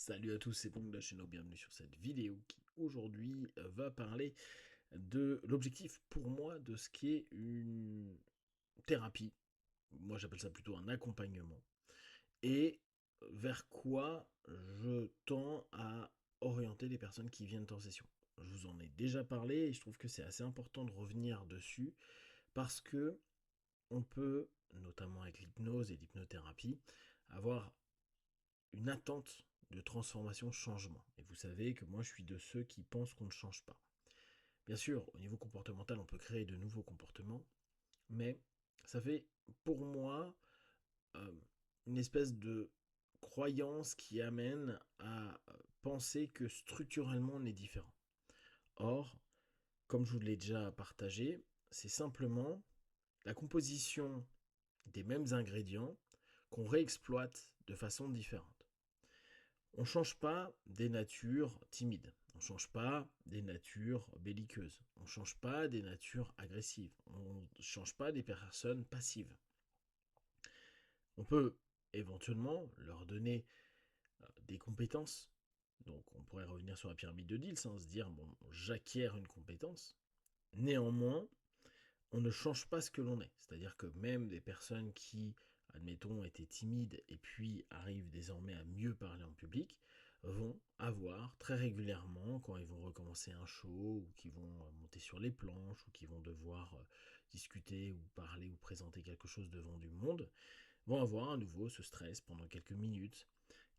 Salut à tous, c'est Pong de la chaîne, bienvenue sur cette vidéo qui aujourd'hui va parler de l'objectif pour moi de ce qui est une thérapie. Moi j'appelle ça plutôt un accompagnement. Et vers quoi je tends à orienter les personnes qui viennent en session. Je vous en ai déjà parlé et je trouve que c'est assez important de revenir dessus parce que on peut, notamment avec l'hypnose et l'hypnothérapie, avoir une attente de transformation, changement. Et vous savez que moi je suis de ceux qui pensent qu'on ne change pas. Bien sûr, au niveau comportemental, on peut créer de nouveaux comportements, mais ça fait pour moi euh, une espèce de croyance qui amène à penser que structurellement on est différent. Or, comme je vous l'ai déjà partagé, c'est simplement la composition des mêmes ingrédients qu'on réexploite de façon différente. On ne change pas des natures timides, on ne change pas des natures belliqueuses, on ne change pas des natures agressives, on ne change pas des personnes passives. On peut éventuellement leur donner des compétences. Donc on pourrait revenir sur la pyramide de Diels, se dire, bon, j'acquiers une compétence. Néanmoins, on ne change pas ce que l'on est. C'est-à-dire que même des personnes qui, admettons, étaient timides et puis arrivent désormais à mieux parler en public, vont avoir très régulièrement, quand ils vont recommencer un show, ou qui vont monter sur les planches, ou qui vont devoir discuter ou parler ou présenter quelque chose devant du monde, vont avoir à nouveau ce stress pendant quelques minutes,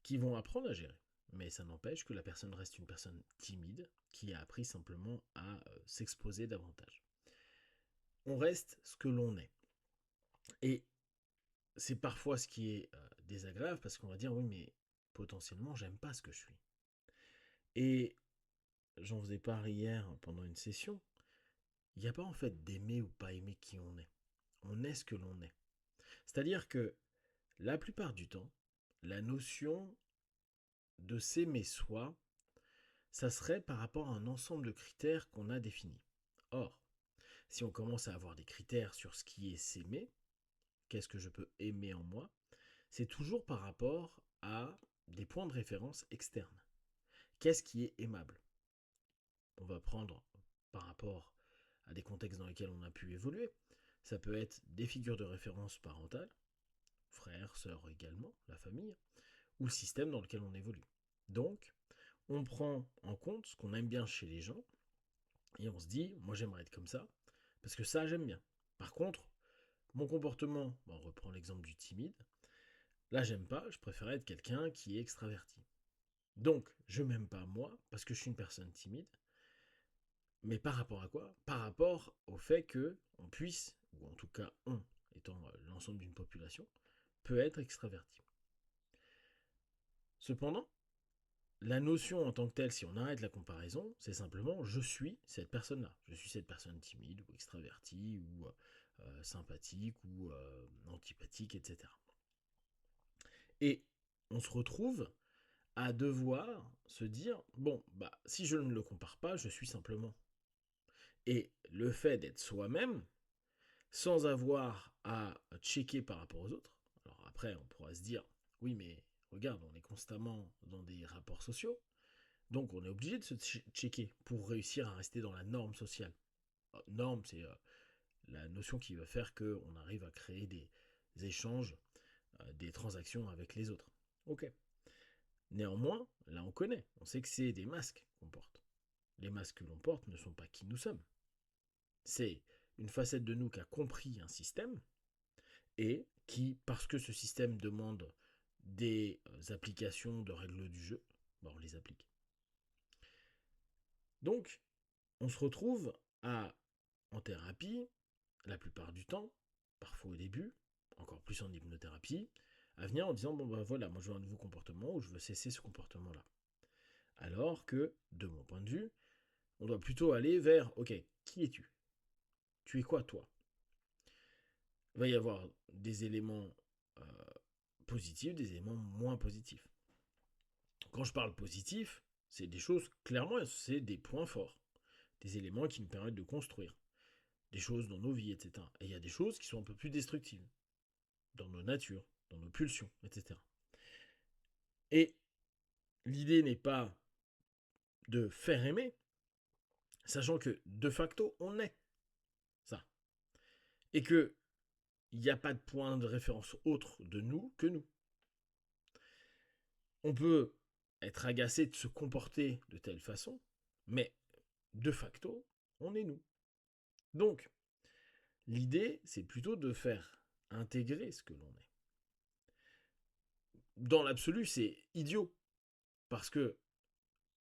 qui vont apprendre à gérer. Mais ça n'empêche que la personne reste une personne timide, qui a appris simplement à s'exposer davantage. On reste ce que l'on est. Et c'est parfois ce qui est désagréable parce qu'on va dire oui mais potentiellement j'aime pas ce que je suis. Et j'en faisais part hier pendant une session, il n'y a pas en fait d'aimer ou pas aimer qui on est. On est ce que l'on est. C'est-à-dire que la plupart du temps, la notion de s'aimer soi, ça serait par rapport à un ensemble de critères qu'on a définis. Or, si on commence à avoir des critères sur ce qui est s'aimer, qu'est-ce que je peux aimer en moi, c'est toujours par rapport à des points de référence externes. Qu'est-ce qui est aimable? On va prendre par rapport à des contextes dans lesquels on a pu évoluer. Ça peut être des figures de référence parentales, frères, sœurs également, la famille, ou le système dans lequel on évolue. Donc, on prend en compte ce qu'on aime bien chez les gens et on se dit, moi j'aimerais être comme ça, parce que ça j'aime bien. Par contre, mon comportement, on reprend l'exemple du timide, là j'aime pas, je préférais être quelqu'un qui est extraverti. Donc, je m'aime pas moi, parce que je suis une personne timide, mais par rapport à quoi? Par rapport au fait que on puisse, ou en tout cas on, étant l'ensemble d'une population, peut être extraverti. Cependant, la notion en tant que telle, si on arrête la comparaison, c'est simplement je suis cette personne-là. Je suis cette personne timide ou extravertie ou sympathique ou antipathique, etc. Et on se retrouve à devoir se dire bon, bah si je ne le compare pas, je suis simplement. Et le fait d'être soi-même, sans avoir à checker par rapport aux autres, alors après on pourra se dire oui mais regarde, on est constamment dans des rapports sociaux, donc on est obligé de se checker pour réussir à rester dans la norme sociale. Norme, c'est la notion qui va faire qu'on arrive à créer des échanges, des transactions avec les autres. Ok. Néanmoins, là on connaît, on sait que c'est des masques qu'on porte. Les masques que l'on porte ne sont pas qui nous sommes. C'est une facette de nous qui a compris un système et qui, parce que ce système demande des applications de règles du jeu, ben on les applique. Donc, on se retrouve à, en thérapie, la plupart du temps, parfois au début, encore plus en hypnothérapie, à venir en disant bon ben voilà, moi je veux un nouveau comportement ou je veux cesser ce comportement-là. Alors que, de mon point de vue, on doit plutôt aller vers ok, qui es-tu? Tu es quoi toi? Il va y avoir des éléments euh, positifs, des éléments moins positifs. Quand je parle positif, c'est des choses, clairement, c'est des points forts, des éléments qui nous permettent de construire, des choses dans nos vies, etc. Et il y a des choses qui sont un peu plus destructives, dans nos natures, dans nos pulsions, etc. Et l'idée n'est pas de faire aimer, sachant que de facto, on est ça. Et que il n'y a pas de point de référence autre de nous que nous. On peut être agacé de se comporter de telle façon, mais de facto, on est nous. Donc, l'idée, c'est plutôt de faire intégrer ce que l'on est. Dans l'absolu, c'est idiot, parce que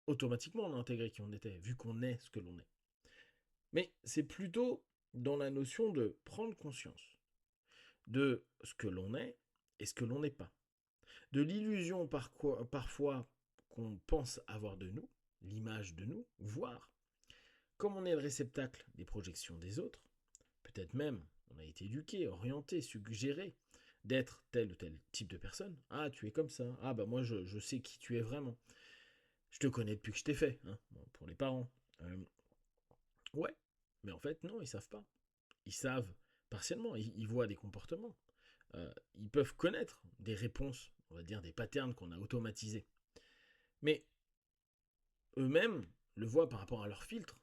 automatiquement, on a intégré qui on était, vu qu'on est ce que l'on est. Mais c'est plutôt dans la notion de prendre conscience de ce que l'on est et ce que l'on n'est pas. De l'illusion parfois qu'on pense avoir de nous, l'image de nous, voire comme on est le réceptacle des projections des autres, peut-être même on a été éduqué, orienté, suggéré d'être tel ou tel type de personne. Ah, tu es comme ça. Ah, bah moi je sais qui tu es vraiment. Je te connais depuis que je t'ai fait, hein, bon, pour les parents. Ouais, mais en fait non, ils savent pas. Ils savent partiellement, ils voient des comportements. Ils peuvent connaître des réponses, on va dire des patterns qu'on a automatisés. Mais eux-mêmes le voient par rapport à leur filtre.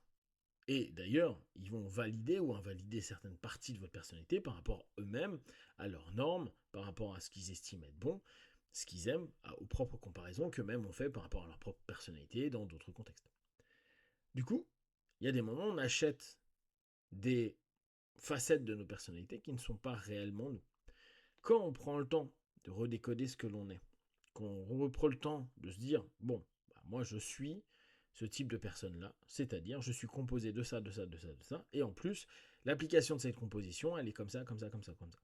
Et d'ailleurs, ils vont valider ou invalider certaines parties de votre personnalité par rapport eux-mêmes, à leurs normes, par rapport à ce qu'ils estiment être bon, ce qu'ils aiment, aux propres comparaisons qu'eux-mêmes ont fait par rapport à leur propre personnalité dans d'autres contextes. Du coup, il y a des moments où on achète des facettes de nos personnalités qui ne sont pas réellement nous. Quand on prend le temps de redécoder ce que l'on est, qu'on reprend le temps de se dire, bon, bah, moi je suis ce type de personne-là, c'est-à-dire je suis composé de ça, de ça, de ça, de ça, et en plus, l'application de cette composition, elle est comme ça, comme ça, comme ça, comme ça.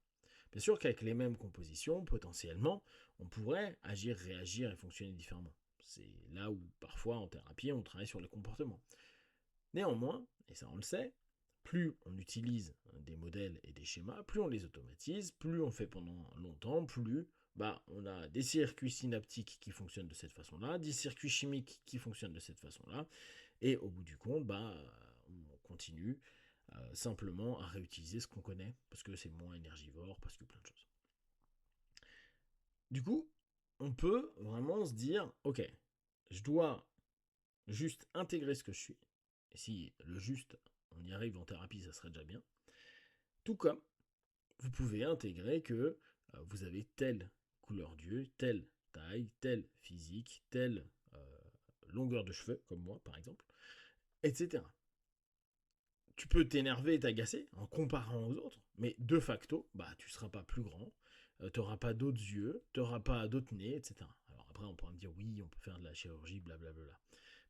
Bien sûr qu'avec les mêmes compositions, potentiellement, on pourrait agir, réagir et fonctionner différemment. C'est là où parfois en thérapie, on travaille sur le comportement. Néanmoins, et ça on le sait, plus on utilise des modèles et des schémas, plus on les automatise, plus on fait pendant longtemps, plus on a des circuits synaptiques qui fonctionnent de cette façon-là, des circuits chimiques qui fonctionnent de cette façon-là, et au bout du compte, on continue simplement à réutiliser ce qu'on connaît, parce que c'est moins énergivore, parce que plein de choses. Du coup, on peut vraiment se dire, ok, je dois juste intégrer ce que je suis, et si le juste, on y arrive en thérapie, ça serait déjà bien. Tout comme vous pouvez intégrer que vous avez telle couleur d'yeux, telle taille, telle physique, telle longueur de cheveux, comme moi par exemple, etc. Tu peux t'énerver et t'agacer en comparant aux autres, mais de facto, tu ne seras pas plus grand, tu n'auras pas d'autres yeux, tu n'auras pas d'autres nez, etc. Alors après, on pourra me dire oui, on peut faire de la chirurgie, blablabla.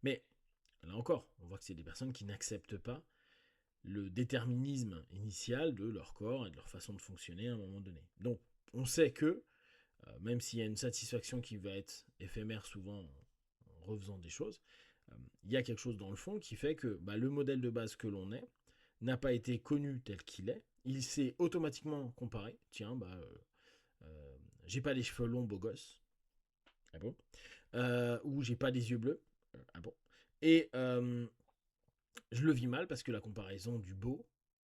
Mais là encore, on voit que c'est des personnes qui n'acceptent pas le déterminisme initial de leur corps et de leur façon de fonctionner à un moment donné. Donc, on sait que, même s'il y a une satisfaction qui va être éphémère souvent en refaisant des choses, il y a quelque chose dans le fond qui fait que le modèle de base que l'on est n'a pas été connu tel qu'il est. Il s'est automatiquement comparé. Tiens, j'ai pas les cheveux longs, beau gosse. Ah bon. Ou j'ai pas des yeux bleus. Ah bon. Et je le vis mal parce que la comparaison du beau,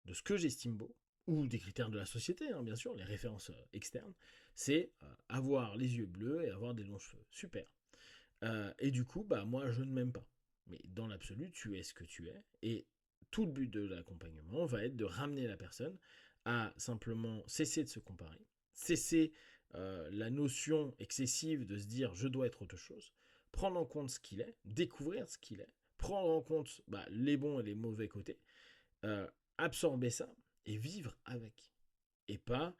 de ce que j'estime beau, ou des critères de la société, hein, bien sûr, les références externes, c'est avoir les yeux bleus et avoir des longs cheveux. Super. Et du coup, moi, je ne m'aime pas. Mais dans l'absolu, tu es ce que tu es. Et tout le but de l'accompagnement va être de ramener la personne à simplement cesser de se comparer, cesser la notion excessive de se dire je dois être autre chose, prendre en compte ce qu'il est, découvrir ce qu'il est, prendre en compte les bons et les mauvais côtés, euh, absorber ça et vivre avec. Et pas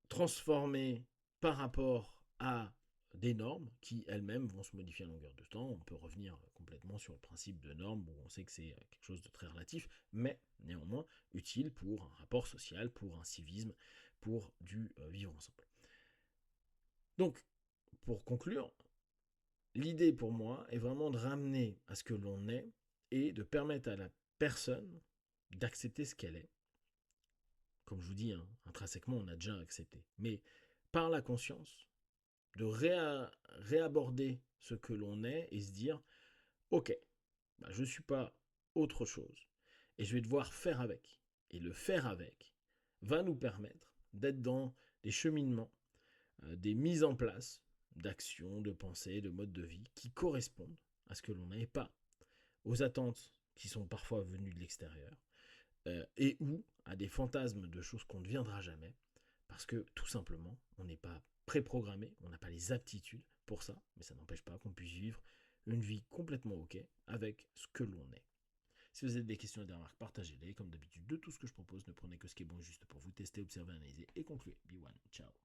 transformer par rapport à des normes qui elles-mêmes vont se modifier à longueur de temps. On peut revenir complètement sur le principe de normes où on sait que c'est quelque chose de très relatif, mais néanmoins utile pour un rapport social, pour un civisme, pour du vivre ensemble. Donc, pour conclure, l'idée pour moi est vraiment de ramener à ce que l'on est et de permettre à la personne d'accepter ce qu'elle est. Comme je vous dis, hein, intrinsèquement, on a déjà accepté. Mais par la conscience, de réaborder ce que l'on est et se dire, ok, je ne suis pas autre chose et je vais devoir faire avec. Et le faire avec va nous permettre d'être dans des cheminements, des mises en place d'actions, de pensées, de modes de vie qui correspondent à ce que l'on n'est pas, aux attentes qui sont parfois venues de l'extérieur, et ou à des fantasmes de choses qu'on ne deviendra jamais, parce que tout simplement, on n'est pas préprogrammé, on n'a pas les aptitudes pour ça, mais ça n'empêche pas qu'on puisse vivre une vie complètement ok avec ce que l'on est. Si vous avez des questions et des remarques, partagez-les. Comme d'habitude, de tout ce que je propose, ne prenez que ce qui est bon et juste pour vous tester, observer, analyser et conclure. Be one. Ciao.